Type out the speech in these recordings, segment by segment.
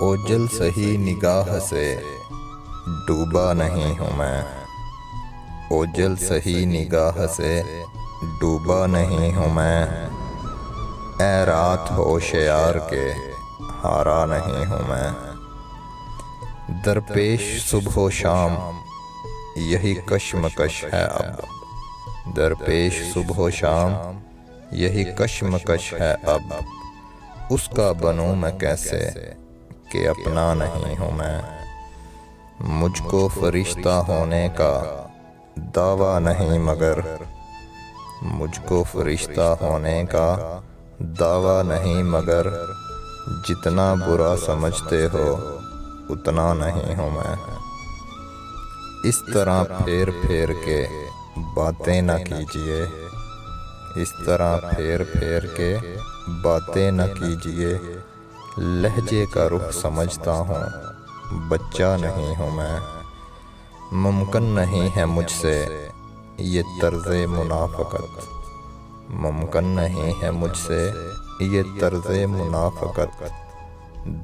اوجل سہی نگاہ سے ڈوبا نہیں ہوں میں، اوجل سہی نگاہ سے ڈوبا نہیں ہوں میں، اے رات ہوشیار کے ہارا نہیں ہوں میں، درپیش صبح و شام یہی کشمکش ہے اب، درپیش صبح و شام یہی کشمکش ہے اب، اس کا بنوں میں کیسے کہ اپنا نہیں ہوں میں، مجھ کو فرشتہ ہونے کا دعویٰ نہیں مگر، مجھ کو فرشتہ ہونے کا دعویٰ نہیں مگر، جتنا برا سمجھتے ہو اتنا نہیں ہوں میں، اس طرح پھیر پھیر کے باتیں نہ کیجیے، اس طرح پھیر پھیر کے باتیں نہ کیجیے، لہجے کا رخ سمجھتا ہوں بچہ نہیں ہوں میں، ممکن نہیں ہے مجھ سے یہ طرز منافقت، ممکن نہیں ہے مجھ سے یہ طرز منافقت،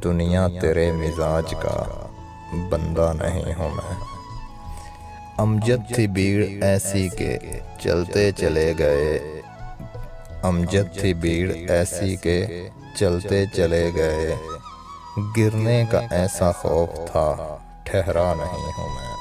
دنیا تیرے مزاج کا بندہ نہیں ہوں میں، امجد تھی بھیڑ ایسی کہ چلتے چلے گئے، امجد تھی بھیڑ ایسی کہ چلتے چلے گئے، گرنے کا ایسا خوف تھا ٹھہرا نہیں ہوں میں۔